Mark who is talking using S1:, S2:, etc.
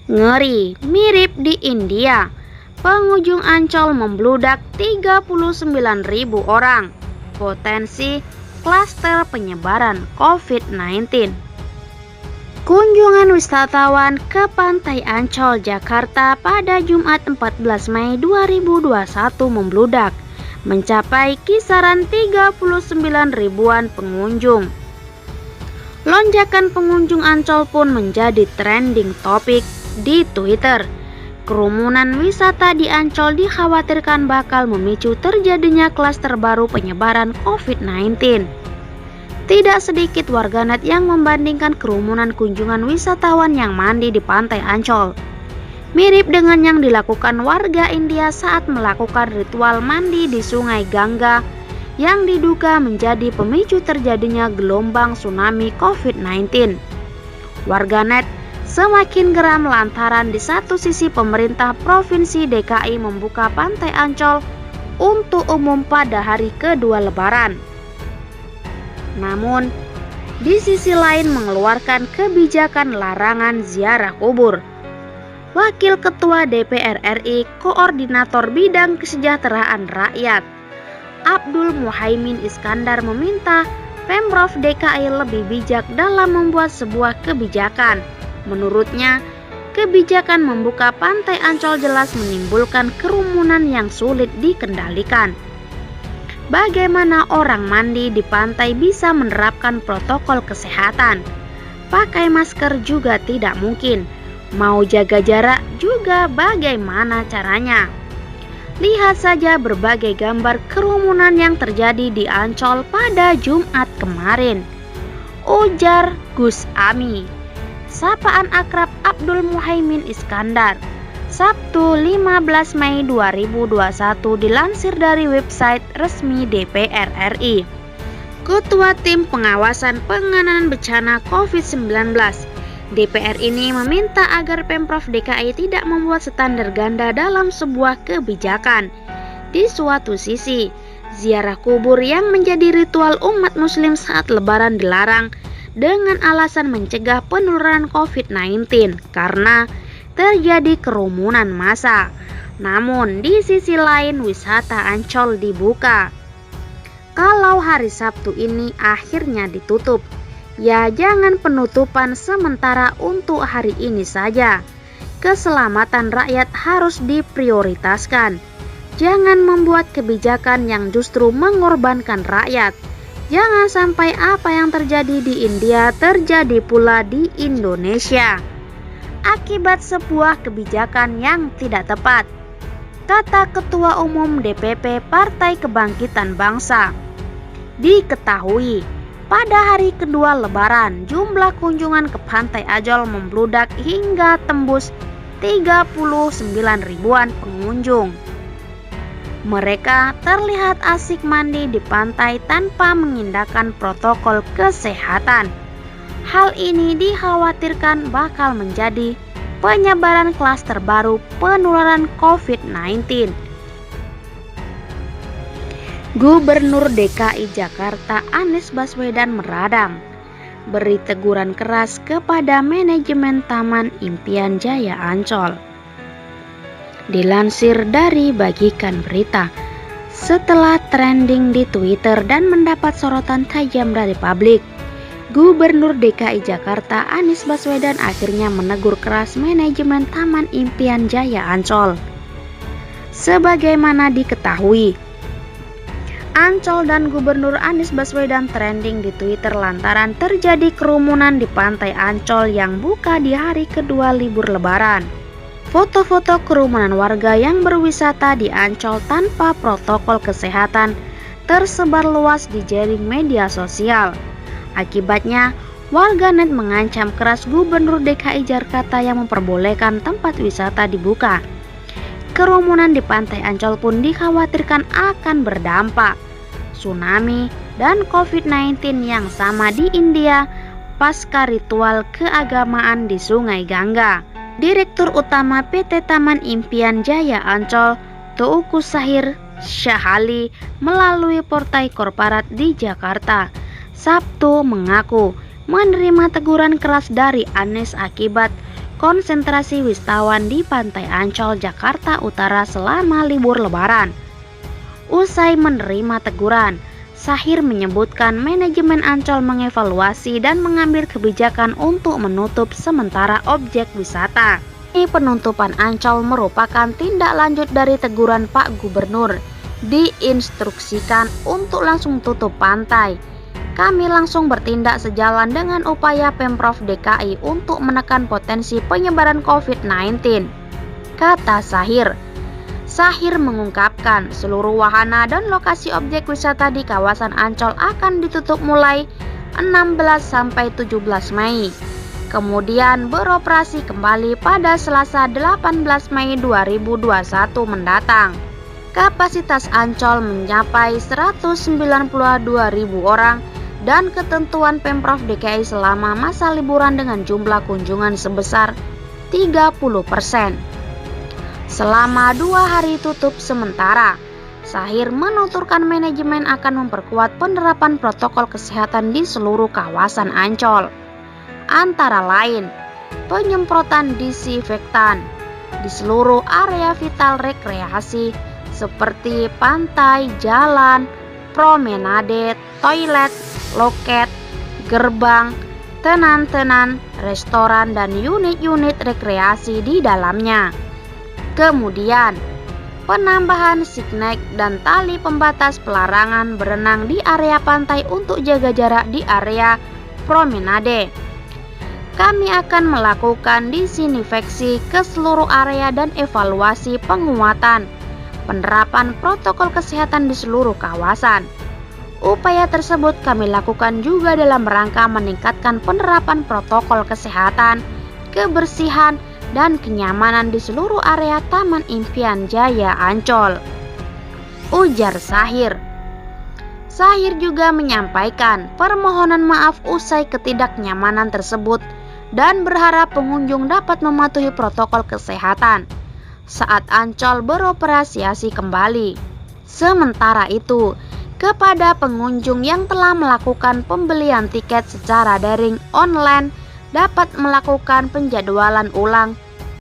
S1: Ngeri, mirip di India. Pengunjung Ancol membludak 39.000 orang. Potensi klaster penyebaran COVID-19. Kunjungan wisatawan ke Pantai Ancol, Jakarta pada Jumat 14 Mei 2021 membludak, mencapai kisaran 39 ribuan pengunjung. Lonjakan pengunjung Ancol pun menjadi trending topik di Twitter. Kerumunan wisata di Ancol dikhawatirkan bakal memicu terjadinya klaster baru penyebaran COVID-19. Tidak sedikit warganet yang membandingkan kerumunan kunjungan wisatawan yang mandi di Pantai Ancol mirip dengan yang dilakukan warga India saat melakukan ritual mandi di Sungai Gangga yang diduga menjadi pemicu terjadinya gelombang tsunami COVID-19. Warganet semakin geram lantaran di satu sisi pemerintah Provinsi DKI membuka Pantai Ancol untuk umum pada hari kedua Lebaran. Namun, di sisi lain mengeluarkan kebijakan larangan ziarah kubur. Wakil Ketua DPR RI, Koordinator Bidang Kesejahteraan Rakyat, Abdul Muhaimin Iskandar meminta Pemprov DKI lebih bijak dalam membuat sebuah kebijakan. Menurutnya, kebijakan membuka Pantai Ancol jelas menimbulkan kerumunan yang sulit dikendalikan. Bagaimana orang mandi di pantai bisa menerapkan protokol kesehatan? Pakai masker juga tidak mungkin. Mau jaga jarak juga bagaimana caranya? Lihat saja berbagai gambar kerumunan yang terjadi di Ancol pada Jumat kemarin, ujar Gus Ami. Sapaan akrab Abdul Muhaimin Iskandar, Sabtu 15 Mei 2021 dilansir dari website resmi DPR RI. Ketua Tim Pengawasan Penanganan Bencana COVID-19 DPR ini meminta agar Pemprov DKI tidak membuat standar ganda dalam sebuah kebijakan. Di suatu sisi, ziarah kubur yang menjadi ritual umat muslim saat lebaran dilarang dengan alasan mencegah penularan COVID-19 karena terjadi kerumunan massa. Namun di sisi lain wisata Ancol dibuka. Kalau hari Sabtu ini akhirnya ditutup, ya jangan penutupan sementara untuk hari ini saja. Keselamatan rakyat harus diprioritaskan. Jangan membuat kebijakan yang justru mengorbankan rakyat. Jangan sampai apa yang terjadi di India terjadi pula di Indonesia akibat sebuah kebijakan yang tidak tepat, kata Ketua Umum DPP Partai Kebangkitan Bangsa. Diketahui, pada hari kedua Lebaran, jumlah kunjungan ke Pantai Ancol membludak hingga tembus 39 ribuan pengunjung. Mereka terlihat asik mandi di pantai tanpa mengindahkan protokol kesehatan. Hal ini dikhawatirkan bakal menjadi penyebaran klaster baru penularan COVID-19. Gubernur DKI Jakarta Anies Baswedan meradang, beri teguran keras kepada manajemen Taman Impian Jaya Ancol. Dilansir dari Bagikan Berita, setelah trending di Twitter dan mendapat sorotan tajam dari publik, Gubernur DKI Jakarta Anies Baswedan akhirnya menegur keras manajemen Taman Impian Jaya Ancol. Sebagaimana diketahui, Ancol dan Gubernur Anies Baswedan trending di Twitter lantaran terjadi kerumunan di Pantai Ancol yang buka di hari kedua libur Lebaran. Foto-foto kerumunan warga yang berwisata di Ancol tanpa protokol kesehatan tersebar luas di jaring media sosial. Akibatnya, warganet mengancam keras Gubernur DKI Jakarta yang memperbolehkan tempat wisata dibuka. Kerumunan di Pantai Ancol pun dikhawatirkan akan berdampak tsunami dan COVID-19 yang sama di India pasca ritual keagamaan di Sungai Gangga. Direktur Utama PT Taman Impian Jaya Ancol, Teuku Sahir Syahali, melalui Portai Korporat di Jakarta, Sabtu mengaku menerima teguran keras dari Anies akibat konsentrasi wisatawan di Pantai Ancol, Jakarta Utara selama libur Lebaran. Usai menerima teguran, Shahir menyebutkan manajemen Ancol mengevaluasi dan mengambil kebijakan untuk menutup sementara objek wisata. Penutupan Ancol merupakan tindak lanjut dari teguran Pak Gubernur. Diinstruksikan untuk langsung tutup pantai. Kami langsung bertindak sejalan dengan upaya Pemprov DKI untuk menekan potensi penyebaran COVID-19, kata Shahir. Shahir mengungkapkan seluruh wahana dan lokasi objek wisata di kawasan Ancol akan ditutup mulai 16 sampai 17 Mei. Kemudian beroperasi kembali pada Selasa 18 Mei 2021 mendatang. Kapasitas Ancol mencapai 192.000 orang dan ketentuan Pemprov DKI selama masa liburan dengan jumlah kunjungan sebesar 30%. Selama 2 hari tutup sementara, Shahir menuturkan manajemen akan memperkuat penerapan protokol kesehatan di seluruh kawasan Ancol. Antara lain, penyemprotan disinfektan di seluruh area vital rekreasi seperti pantai, jalan, promenade, toilet, loket, gerbang, tenan-tenan, restoran, dan unit-unit rekreasi di dalamnya. Kemudian, penambahan signet dan tali pembatas pelarangan berenang di area pantai untuk jaga jarak di area promenade. Kami akan melakukan disinfeksi ke seluruh area dan evaluasi penguatan penerapan protokol kesehatan di seluruh kawasan. Upaya tersebut kami lakukan juga dalam rangka meningkatkan penerapan protokol kesehatan, kebersihan, dan kenyamanan di seluruh area Taman Impian Jaya Ancol, ujar Shahir. Shahir juga menyampaikan permohonan maaf usai ketidaknyamanan tersebut dan berharap pengunjung dapat mematuhi protokol kesehatan saat Ancol beroperasi kembali. Sementara itu, kepada pengunjung yang telah melakukan pembelian tiket secara daring online dapat melakukan penjadwalan ulang